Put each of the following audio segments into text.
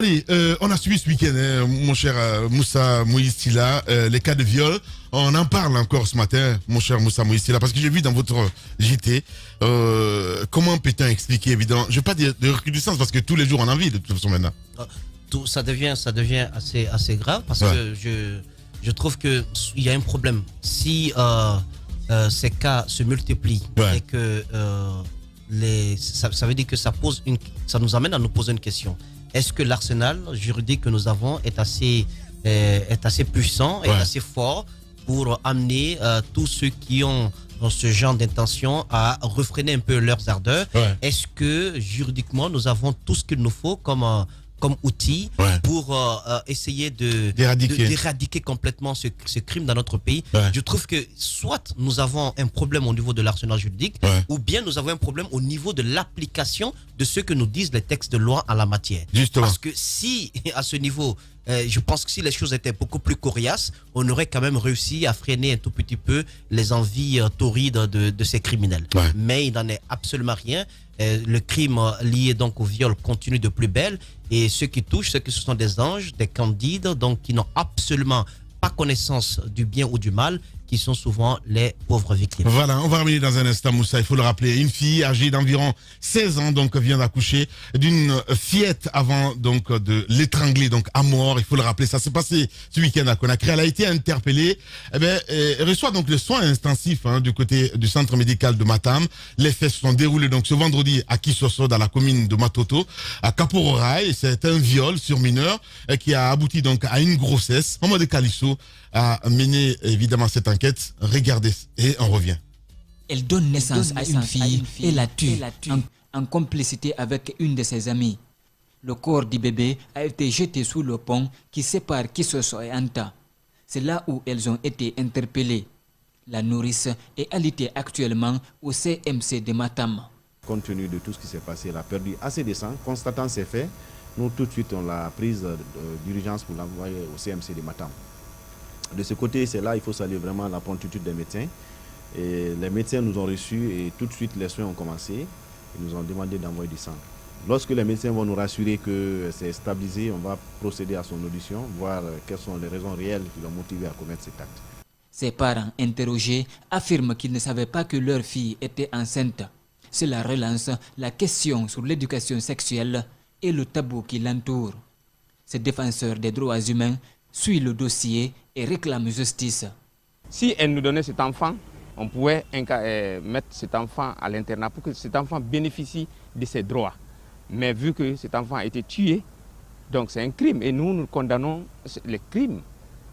Allez, on a suivi ce week-end, hein, mon cher Moussa Mouissila, les cas de viol. On en parle encore ce matin, mon cher Moussa Mouissila, parce que j'ai vu dans votre JT, comment peut-on expliquer, évidemment, je ne vais pas dire de recrudescence, parce que tous les jours on en vit de toute façon maintenant. Ça devient assez grave, parce que je trouve qu'il y a un problème. Si ces cas se multiplient et que ça veut dire que ça nous amène à nous poser une question. Est-ce que l'arsenal juridique que nous avons est assez puissant, est assez fort pour amener tous ceux qui ont ce genre d'intention à refréner un peu leurs ardeurs? Est-ce que juridiquement nous avons tout ce qu'il nous faut comme outil pour essayer d'éradiquer complètement ce crime dans notre pays? Je trouve que soit nous avons un problème au niveau de l'arsenal juridique, ou bien nous avons un problème au niveau de l'application de ce que nous disent les textes de loi en la matière. Justement. Parce que si, à ce niveau, je pense que si les choses étaient beaucoup plus coriaces, on aurait quand même réussi à freiner un tout petit peu les envies torrides de ces criminels. Mais il n'en est absolument rien. Le crime lié donc au viol continue de plus belle, et ceux qui touchent, ce sont des anges, des candides, donc qui n'ont absolument pas connaissance du bien ou du mal, qui sont souvent les pauvres victimes. Voilà, on va revenir dans un instant, Moussa, il faut le rappeler. Une fille âgée d'environ 16 ans donc vient d'accoucher d'une fillette avant donc de l'étrangler donc à mort. Il faut le rappeler, ça s'est passé ce week-end à Conakry. Elle a été interpellée, elle reçoit donc le soin intensif du côté du centre médical de Matam. Les faits se sont déroulés donc ce vendredi à Kisoso dans la commune de Matoto, à Kapororaï. C'est un viol sur mineur qui a abouti donc à une grossesse. Mamadou Kalisso a mené évidemment cette enquête. Regardez et on revient. Elle donne naissance à une fille et la tue en complicité avec une de ses amies. Le corps du bébé a été jeté sous le pont qui sépare Kisoso et Anta. C'est là où elles ont été interpellées. La nourrice est alitée actuellement au CMC de Matam. Compte tenu de tout ce qui s'est passé, elle a perdu assez de sang. Constatant ces faits, nous tout de suite on l'a prise d'urgence pour l'envoyer au CMC de Matam. De ce côté, c'est là il faut saluer vraiment la promptitude des médecins. Et les médecins nous ont reçus et tout de suite les soins ont commencé. Ils nous ont demandé d'envoyer du sang. Lorsque les médecins vont nous rassurer que c'est stabilisé, on va procéder à son audition, voir quelles sont les raisons réelles qui l'ont motivé à commettre cet acte. Ses parents interrogés affirment qu'ils ne savaient pas que leur fille était enceinte. Cela relance la question sur l'éducation sexuelle et le tabou qui l'entoure. Ce défenseur des droits humains suit le dossier et réclame justice. Si elle nous donnait cet enfant, on pouvait mettre cet enfant à l'internat pour que cet enfant bénéficie de ses droits. Mais vu que cet enfant a été tué, donc c'est un crime et nous condamnons les crimes.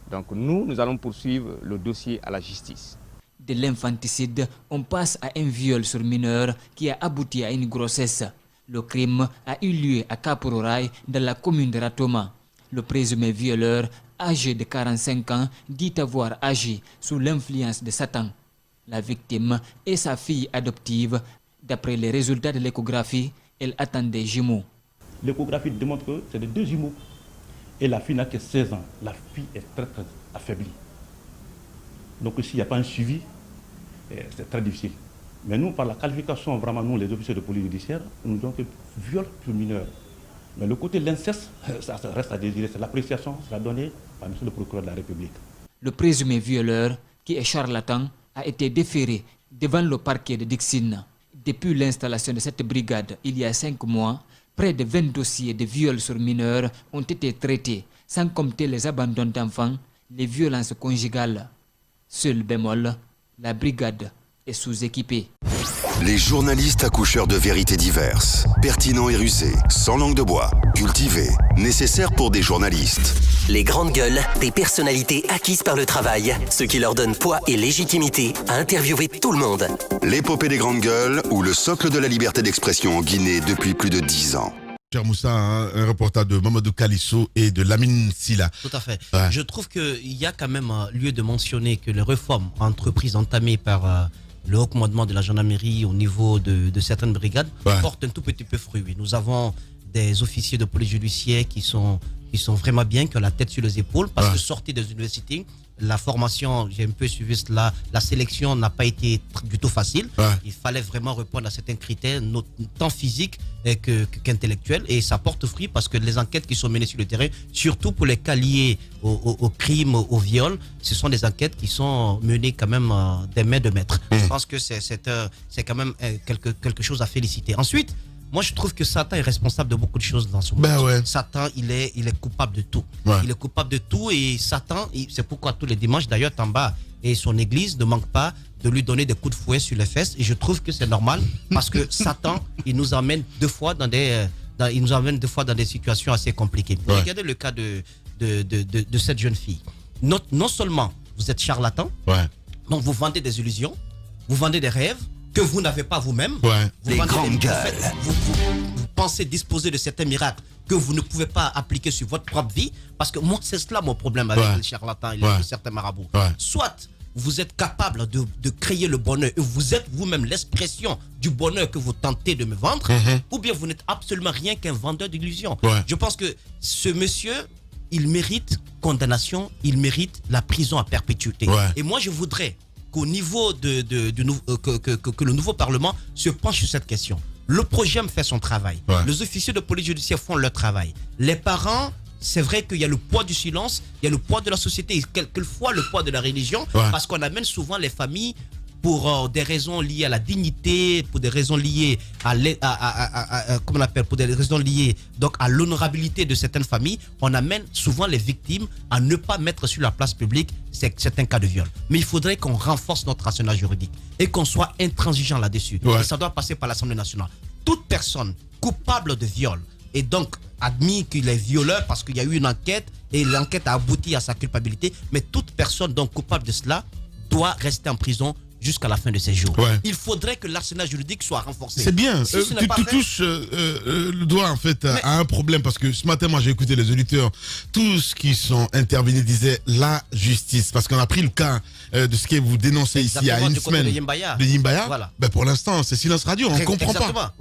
Donc nous allons poursuivre le dossier à la justice. De l'infanticide, on passe à un viol sur mineur qui a abouti à une grossesse. Le crime a eu lieu à Kapororaï, dans la commune de Ratoma. Le présumé violeur, âgé de 45 ans, dit avoir agi sous l'influence de Satan. La victime est sa fille adoptive. D'après les résultats de l'échographie, elle attend des jumeaux. L'échographie démontre que c'est des deux jumeaux. Et la fille n'a que 16 ans. La fille est très très affaiblie. Donc s'il n'y a pas un suivi, c'est très difficile. Mais nous, par la qualification, vraiment, nous, les officiers de police judiciaire, nous disons que viol sur mineur. Mais le côté de l'inceste, ça reste à désirer. C'est l'appréciation sera donnée par M. le procureur de la République. Le présumé violeur, qui est charlatan, a été déféré devant le parquet de Dixine. Depuis l'installation de cette brigade, il y a 5 mois, près de 20 dossiers de viols sur mineurs ont été traités, sans compter les abandons d'enfants, les violences conjugales. Seul bémol, la brigade est sous-équipée. Les journalistes accoucheurs de vérités diverses, pertinents et rusés, sans langue de bois, cultivés, nécessaires pour des journalistes. Les grandes gueules, des personnalités acquises par le travail, ce qui leur donne poids et légitimité à interviewer tout le monde. L'épopée des grandes gueules ou le socle de la liberté d'expression en Guinée depuis plus de 10 ans. Cher Moussa, un reportage de Mamadou Kalisso et de Lamine Silla. Tout à fait. Je trouve qu'il y a quand même lieu de mentionner que les réformes entreprises entamées par le haut commandement de la gendarmerie au niveau de certaines brigades portent un tout petit peu fruit. Nous avons des officiers de police judiciaire qui sont vraiment bien, qui ont la tête sur les épaules, parce que sortis des universités, la formation, j'ai un peu suivi cela, la sélection n'a pas été du tout facile. Il fallait vraiment répondre à certains critères, tant physiques qu'intellectuels, et ça porte fruit parce que les enquêtes qui sont menées sur le terrain, surtout pour les cas liés au crime, au viol, ce sont des enquêtes qui sont menées quand même des mains de maître. Je pense que c'est quand même quelque chose à féliciter. Ensuite, moi, je trouve que Satan est responsable de beaucoup de choses dans ce monde. Satan, il est coupable de tout. Il est coupable de tout, et Satan, c'est pourquoi tous les dimanches, d'ailleurs, Tamba et son église ne manquent pas de lui donner des coups de fouet sur les fesses. Et je trouve que c'est normal parce que Satan, il nous amène deux fois dans des situations assez compliquées. Regardez le cas de cette jeune fille. Non seulement vous êtes charlatan, donc vous vendez des illusions, vous vendez des rêves que vous n'avez pas vous-même. Des grandes gueules. Vous pensez disposer de certains miracles que vous ne pouvez pas appliquer sur votre propre vie. Parce que moi, c'est cela mon problème avec les charlatans et certains marabouts. Soit vous êtes capable de créer le bonheur et vous êtes vous-même l'expression du bonheur que vous tentez de me vendre, ou bien vous n'êtes absolument rien qu'un vendeur d'illusions. Je pense que ce monsieur, il mérite condamnation, il mérite la prison à perpétuité. Et moi, je voudrais qu'au niveau que le nouveau Parlement se penche sur cette question. Le projet fait son travail. Les officiers de police judiciaire font leur travail. Les parents, c'est vrai qu'il y a le poids du silence, il y a le poids de la société et quelquefois le poids de la religion, parce qu'on amène souvent les familles pour des raisons liées à la dignité, pour des raisons liées comment on appelle, pour des raisons liées donc à l'honorabilité de certaines familles, on amène souvent les victimes à ne pas mettre sur la place publique certains cas de viol. Mais il faudrait qu'on renforce notre arsenal juridique et qu'on soit intransigeant là-dessus. Et ça doit passer par l'Assemblée nationale. Toute personne coupable de viol et donc admis qu'il est violeur parce qu'il y a eu une enquête et l'enquête a abouti à sa culpabilité, mais toute personne donc coupable de cela doit rester en prison jusqu'à la fin de ses jours. Il faudrait que l'arsenal juridique soit renforcé. C'est bien. Tu touches le doigt en fait à un problème, parce que ce matin, moi j'ai écouté les auditeurs, tous qui sont intervenus disaient la justice, parce qu'on a pris le cas de ce que vous dénoncez ici à une semaine de Yimbaya. Voilà. Ben pour l'instant, c'est silence radio, on ne comprend pas.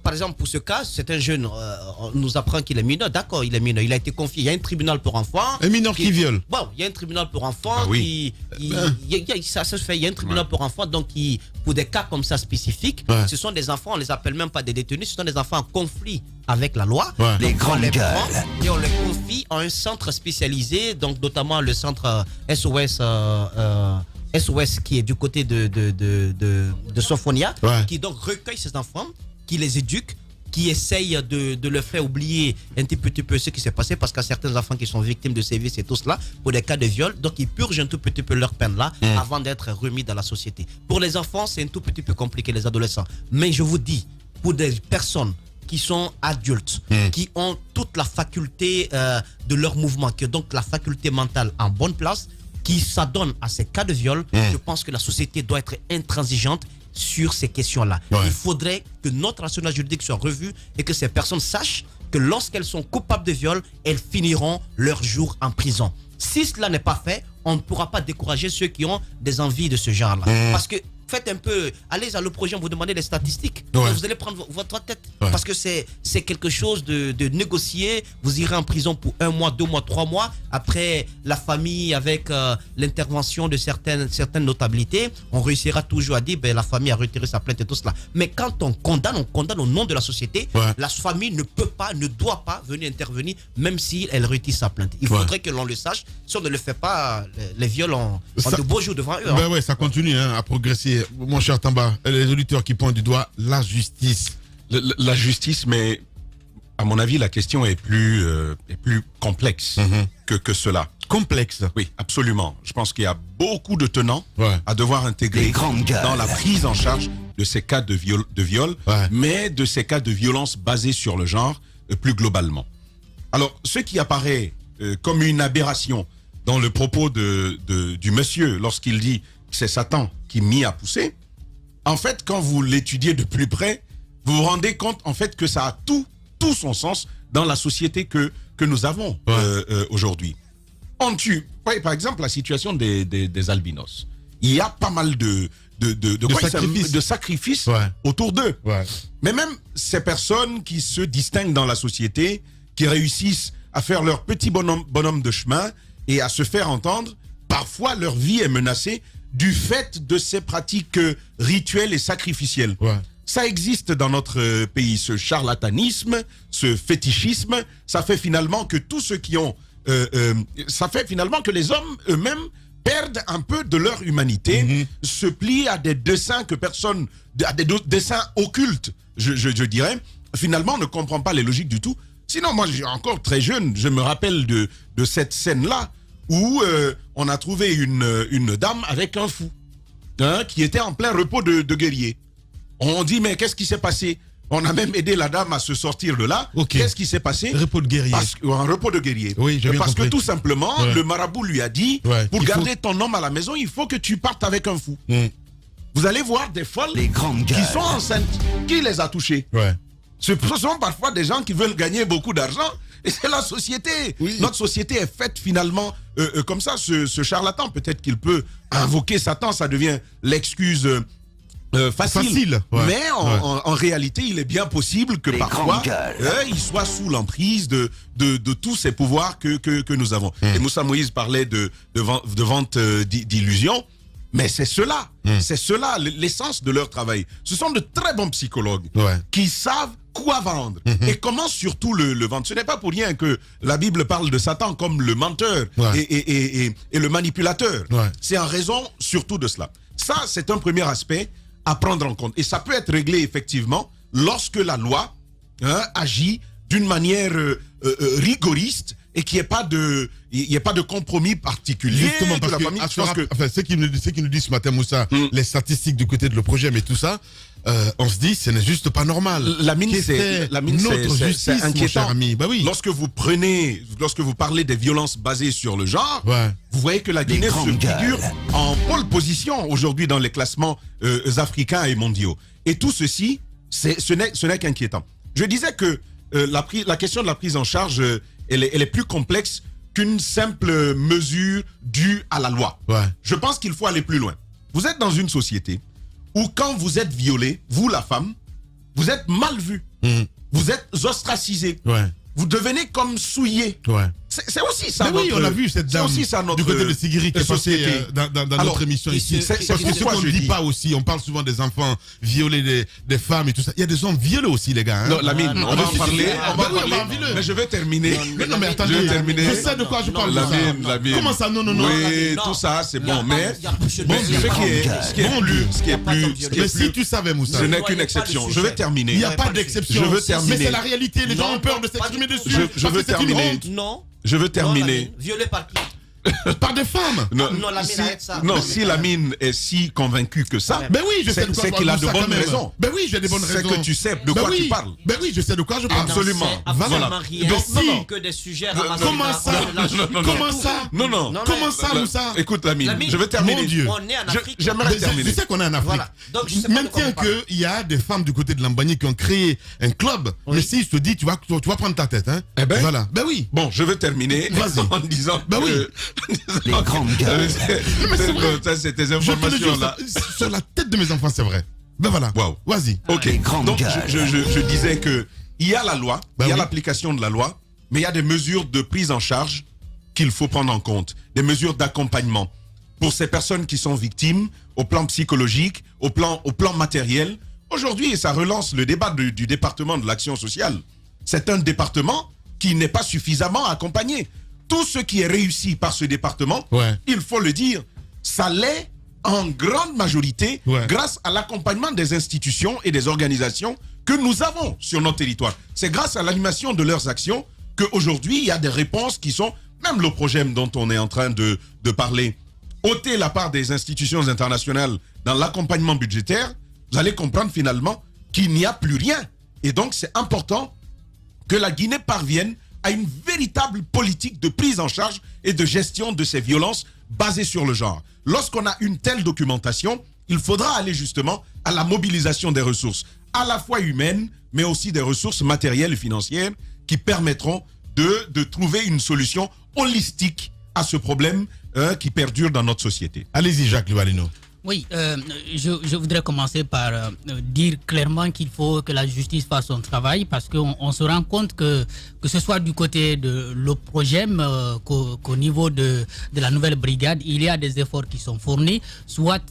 Par exemple, pour ce cas, c'est un jeune, on nous apprend qu'il est mineur. D'accord, il est mineur. Il a été confié. Il y a un tribunal pour enfants. Un mineur qui viole. Bon, il y a un tribunal pour enfants ça se fait. Il y a un tribunal pour enfants, donc pour des cas comme ça spécifiques, ce sont des enfants, on les appelle même pas des détenus, ce sont des enfants en conflit avec la loi. Les grandes gueules. Et on les confie à un centre spécialisé, donc notamment le centre SOS qui est du côté de Sophonia, qui donc recueille ces enfants, qui les éduque, qui essaye de leur faire oublier un petit peu ce qui s'est passé, parce qu'il y a certains enfants qui sont victimes de sévices et tout cela, pour des cas de viol, donc ils purgent un tout petit peu leur peine là avant d'être remis dans la société. Pour les enfants, c'est un tout petit peu compliqué, les adolescents. Mais je vous dis, pour des personnes qui sont adultes, qui ont toute la faculté de leur mouvement, qui ont donc la faculté mentale en bonne place, qui s'adonnent à ces cas de viol, je pense que la société doit être intransigeante sur ces questions-là. Il faudrait que notre arsenal juridique soit revu et que ces personnes sachent que lorsqu'elles sont coupables de viol, elles finiront leur jour en prison. Si cela n'est pas fait, on ne pourra pas décourager ceux qui ont des envies de ce genre-là. Parce que faites un peu, allez à l'opposition, vous demandez les statistiques. Vous allez prendre votre tête. Parce que c'est quelque chose de négocié. Vous irez en prison pour 1 mois, 2 mois, 3 mois. Après, la famille, avec l'intervention de certaines notabilités, on réussira toujours à dire la famille a retiré sa plainte et tout cela. Mais quand on condamne au nom de la société. La famille ne peut pas, ne doit pas venir intervenir, même si elle retire sa plainte. Il faudrait que l'on le sache. Si on ne le fait pas, les viols ont de beaux jours devant eux. Ça continue à progresser. Mon cher Tamba, les auditeurs qui pointent du doigt la justice. La justice, mais à mon avis, la question est plus complexe que cela. Complexe. Oui, absolument. Je pense qu'il y a beaucoup de tenants à devoir intégrer dans la prise en charge de ces cas de viol, mais de ces cas de violence basés sur le genre plus globalement. Alors, ce qui apparaît comme une aberration dans le propos du monsieur lorsqu'il dit que c'est Satan qui m'y a poussé, en fait, quand vous l'étudiez de plus près, vous vous rendez compte en fait que ça a tout son sens dans la société que nous avons aujourd'hui. On tue, par exemple, la situation des albinos. Il y a pas mal de sacrifices autour d'eux. Mais même ces personnes qui se distinguent dans la société, qui réussissent à faire leur petit bonhomme de chemin et à se faire entendre, parfois leur vie est menacée du fait de ces pratiques rituelles et sacrificielles. Ça existe dans notre pays, ce charlatanisme, ce fétichisme. Ça fait finalement que tous ceux qui ont... ça fait finalement que les hommes eux-mêmes perdent un peu de leur humanité, se plient à des desseins que personne... à des desseins occultes, je dirais. Finalement, on ne comprend pas les logiques du tout. Sinon, moi, j'ai encore très jeune, je me rappelle de cette scène-là où on a trouvé une dame avec un fou, qui était en plein repos de guerrier. On dit, mais qu'est-ce qui s'est passé? On a même aidé la dame à se sortir de là. Qu'est-ce qui s'est passé? Repos de guerrier. Un repos de guerrier. Oui, j'ai bien Parce compris. que tout simplement, le marabout lui a dit, pour garder ton homme à la maison, il faut que tu partes avec un fou. Vous allez voir des folles qui sont enceintes. Qui les a touchées? Ce sont parfois des gens qui veulent gagner beaucoup d'argent. Et c'est la société. Notre société est faite finalement comme ça. Ce charlatan, peut-être qu'il peut invoquer Satan, ça devient l'excuse facile. Mais en réalité, il est bien possible que parfois, il soit sous l'emprise de tous ces pouvoirs que nous avons. Et Moussa Moïse parlait de vente d'illusions. Mais c'est cela, l'essence de leur travail. Ce sont de très bons psychologues qui savent quoi vendre et comment surtout le vendre. Ce n'est pas pour rien que la Bible parle de Satan comme le menteur et le manipulateur. C'est en raison surtout de cela. Ça, c'est un premier aspect à prendre en compte. Et ça peut être réglé effectivement lorsque la loi agit d'une manière rigoriste et qu'il n'y ait pas de compromis particulier. Justement, parce de la famille. Ce qui nous dit ce matin, Moussa, les statistiques du côté de le projet, mais tout ça, on se dit, ce n'est juste pas normal. La mine, c'est inquiétant. Mon cher ami. Bah oui. Lorsque vous parlez des violences basées sur le genre, vous voyez que la Guinée se figure en pole position aujourd'hui dans les classements africains et mondiaux. Et tout ceci, ce n'est qu'inquiétant. Je disais que la question de la prise en charge, elle est plus complexe qu'une simple mesure due à la loi. Je pense qu'il faut aller plus loin. Vous êtes dans une société où quand vous êtes violé, vous la femme, vous êtes mal vu. Vous êtes ostracisé. Vous devenez comme souillé. C'est aussi ça. Mais oui, on a vu cette dame du côté de Sigiri qui est passée dans notre émission ici. Parce que ce qu'on ne dit pas aussi, on parle souvent des enfants violés, des femmes et tout ça. Il y a des hommes violés aussi, les gars. Non, Lamine, on va en parler. Mais je vais terminer. Non, mais attendez, je sais de quoi je parle. Lamine. Comment ça? Non. Oui, tout ça, c'est bon. Mais ce qui est plus... Mais si tu savais, Moussa. Ce n'est qu'une exception. Je vais terminer. Il n'y a pas d'exception. Je veux terminer. Mais c'est la réalité. Les gens ont peur de s'exprimer dessus. Je veux terminer. Non. Je veux terminer. Violé par qui? Par des femmes. Non, si Lamine est si convaincu que ça, ben oui, je sais de quoi c'est qu'il a de bonnes raisons. Ben oui, j'ai des bonnes raisons. C'est que tu sais de quoi tu parles. Ben oui, je sais de quoi je parle. Absolument. Absolument rien. Que des sujets ramassés. Comment ça? Non. Comment ça, Moussa? Écoute, Lamine, je vais terminer. Mon Dieu. On est en Afrique. J'aimerais terminer. Je sais qu'on est en Afrique. Voilà. Donc, je sais pas maintiens qu'il y a des femmes du côté de Lambani qui ont créé un club. Mais si je te dis, tu vas prendre ta tête. Eh ben, voilà. Ben oui. Bon, je vais terminer en disant. Ben oui. Ça, c'est tes informations là. Sur la tête de mes enfants, c'est vrai. Ben voilà. Wow. Vas-y. Ok. Donc, je disais que il y a la loi, il y a l'application de la loi, mais il y a des mesures de prise en charge qu'il faut prendre en compte, des mesures d'accompagnement pour ces personnes qui sont victimes au plan psychologique, au plan matériel. Aujourd'hui, ça relance le débat du département de l'action sociale. C'est un département qui n'est pas suffisamment accompagné. Tout ce qui est réussi par ce département, il faut le dire, ça l'est en grande majorité grâce à l'accompagnement des institutions et des organisations que nous avons sur notre territoire. C'est grâce à l'animation de leurs actions qu'aujourd'hui, il y a des réponses qui sont, même le projet dont on est en train de parler, ôter la part des institutions internationales dans l'accompagnement budgétaire, vous allez comprendre finalement qu'il n'y a plus rien. Et donc, c'est important que la Guinée parvienne à une véritable politique de prise en charge et de gestion de ces violences basées sur le genre. Lorsqu'on a une telle documentation, il faudra aller justement à la mobilisation des ressources, à la fois humaines, mais aussi des ressources matérielles et financières qui permettront de trouver une solution holistique à ce problème qui perdure dans notre société. Allez-y, Jacques Lualino. Oui, je voudrais commencer par dire clairement qu'il faut que la justice fasse son travail parce qu'on se rend compte que ce soit du côté de l'OPROGEM qu'au niveau de la nouvelle brigade, il y a des efforts qui sont fournis, soit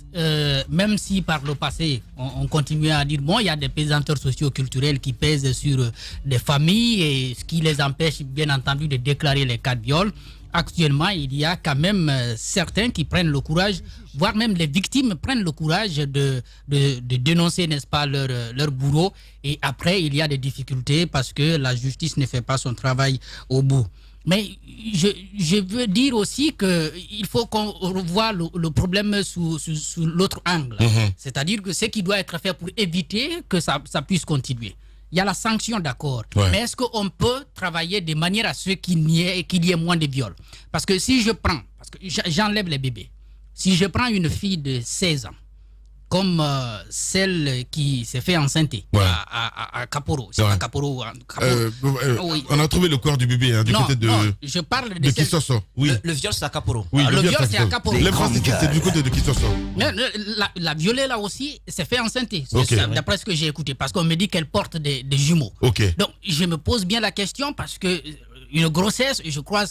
même si par le passé on continuait à dire bon, il y a des pesanteurs socio-culturels qui pèsent sur des familles et ce qui les empêche bien entendu de déclarer les cas de viol. Actuellement, il y a quand même certains qui prennent le courage, voire même les victimes prennent le courage de dénoncer, n'est-ce pas, leur bourreau. Et après, il y a des difficultés parce que la justice ne fait pas son travail au bout. Mais je veux dire aussi qu'il faut qu'on revoie le problème sous l'autre angle. C'est-à-dire que ce qui doit être fait pour éviter que ça puisse continuer. Il y a la sanction, d'accord. Ouais. Mais est-ce qu'on peut travailler de manière à ce qu'il y ait moins de viols? Parce que si je prends, parce que j'enlève les bébés, si je prends une fille de 16 ans, comme celle qui s'est fait enceinte à Kaporo. C'est à Kaporo. Oui. On a trouvé le corps du bébé du côté de... Non, je parle de Kisosso. Oui. Le viol, c'est à Kaporo. Oui, le viol, c'est à Kaporo. L'infanticide, c'est du côté de Kisosso. La violée, là aussi, s'est fait enceinte. D'après ce que j'ai écouté. Parce qu'on me dit qu'elle porte des jumeaux. Okay. Donc, je me pose bien la question parce que... Une grossesse, je crois,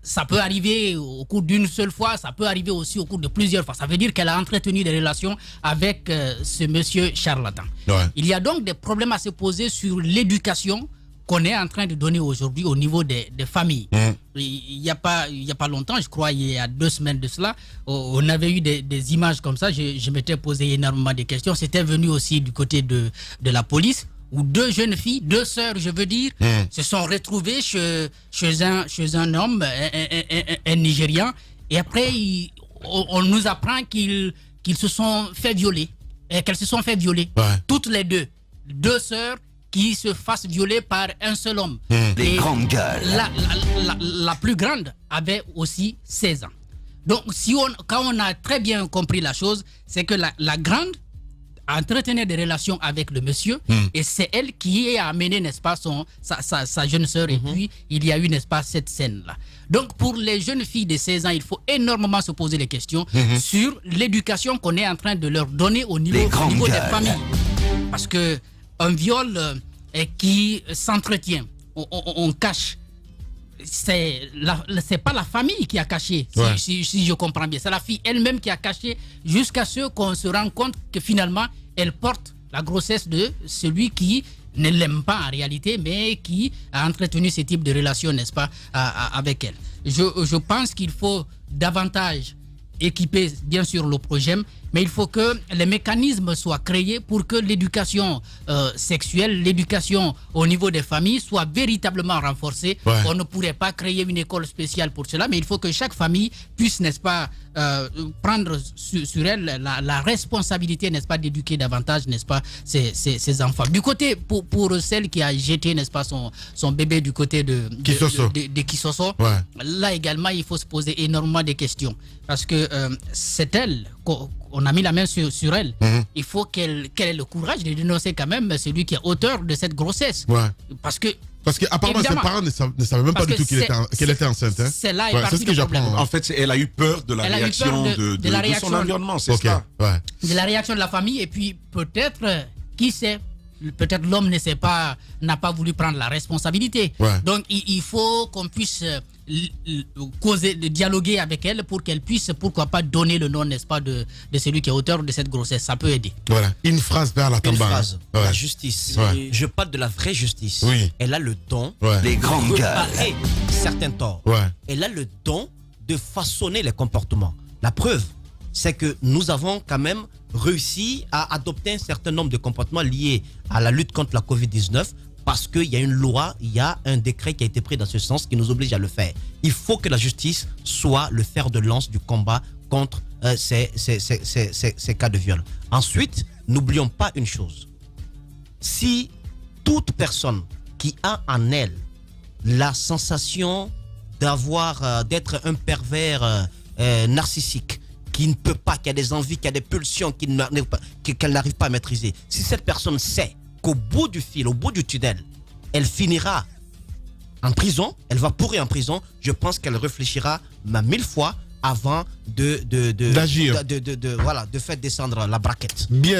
ça peut arriver au cours d'une seule fois, ça peut arriver aussi au cours de plusieurs fois. Ça veut dire qu'elle a entretenu des relations avec ce monsieur charlatan. Ouais. Il y a donc des problèmes à se poser sur l'éducation qu'on est en train de donner aujourd'hui au niveau des familles. Il y a pas longtemps, je crois, il y a 2 semaines de cela, on avait eu des images comme ça. Je m'étais posé énormément de questions. C'était venu aussi du côté de la police, où 2 jeunes filles, 2 sœurs, je veux dire, se sont retrouvées chez un homme, un Nigérian, et après, on nous apprend qu'ils se sont fait violer, qu'elles se sont fait violer, toutes les 2 sœurs qui se fassent violer par un seul homme. Les grandes gueules. La plus grande avait aussi 16 ans. Donc, quand on a très bien compris la chose, c'est que la grande entretenir des relations avec le monsieur et c'est elle qui a amené, n'est-ce pas, sa jeune sœur et puis il y a eu, n'est-ce pas, cette scène-là. Donc pour les jeunes filles de 16 ans, il faut énormément se poser les questions sur l'éducation qu'on est en train de leur donner au niveau des familles. Parce que un viol qui s'entretient, on cache, c'est pas la famille qui a caché, si je comprends bien. C'est la fille elle-même qui a caché jusqu'à ce qu'on se rende compte que finalement, elle porte la grossesse de celui qui ne l'aime pas en réalité, mais qui a entretenu ce type de relation, n'est-ce pas, avec elle. Je pense qu'il faut davantage équiper, bien sûr, l'OPROGEM, mais il faut que les mécanismes soient créés pour que l'éducation sexuelle, l'éducation au niveau des familles soit véritablement renforcée. On ne pourrait pas créer une école spéciale pour cela, mais il faut que chaque famille puisse, n'est-ce pas, prendre sur elle la responsabilité, n'est-ce pas, d'éduquer davantage, n'est-ce pas, ses enfants. Du côté, pour celle qui a jeté, n'est-ce pas, son bébé du côté de Kisosso, là également, il faut se poser énormément de questions. Parce que c'est elle qu'on a mis la main sur elle. Il faut qu'elle ait le courage de dénoncer quand même celui qui est auteur de cette grossesse. Parce qu'apparemment, ses parents ne savaient même pas du tout qu'elle était enceinte. C'est là c'est ce que j'apprends. En fait, elle a eu peur de la réaction de son environnement, c'est ça. De la réaction de la famille, et puis peut-être, qui sait, peut-être l'homme n'a pas voulu prendre la responsabilité. Donc il faut qu'on puisse dialoguer avec elle pour qu'elle puisse, pourquoi pas, donner le nom, n'est-ce pas, de celui qui est auteur de cette grossesse. Ça peut aider. Voilà, une phrase vers la Tamba. Une phrase. La justice. Je parle de la vraie justice. Elle a le don les grandes de réparer certains torts. Elle a le don de façonner les comportements. La preuve, c'est que nous avons quand même réussi à adopter un certain nombre de comportements liés à la lutte contre la Covid-19 parce qu'il y a une loi, il y a un décret qui a été pris dans ce sens qui nous oblige à le faire. Il faut que la justice soit le fer de lance du combat contre ces cas de viol. Ensuite, n'oublions pas une chose. Si toute personne qui a en elle la sensation d'être un pervers narcissique, qui ne peut pas, qui a des envies, qui a des pulsions qu'elle n'arrive pas à maîtriser, si cette personne sait qu'au bout du fil, au bout du tunnel, elle finira en prison, elle va pourrir en prison, je pense qu'elle réfléchira 1000 fois avant d'agir. Voilà, de faire descendre la braquette. Bien.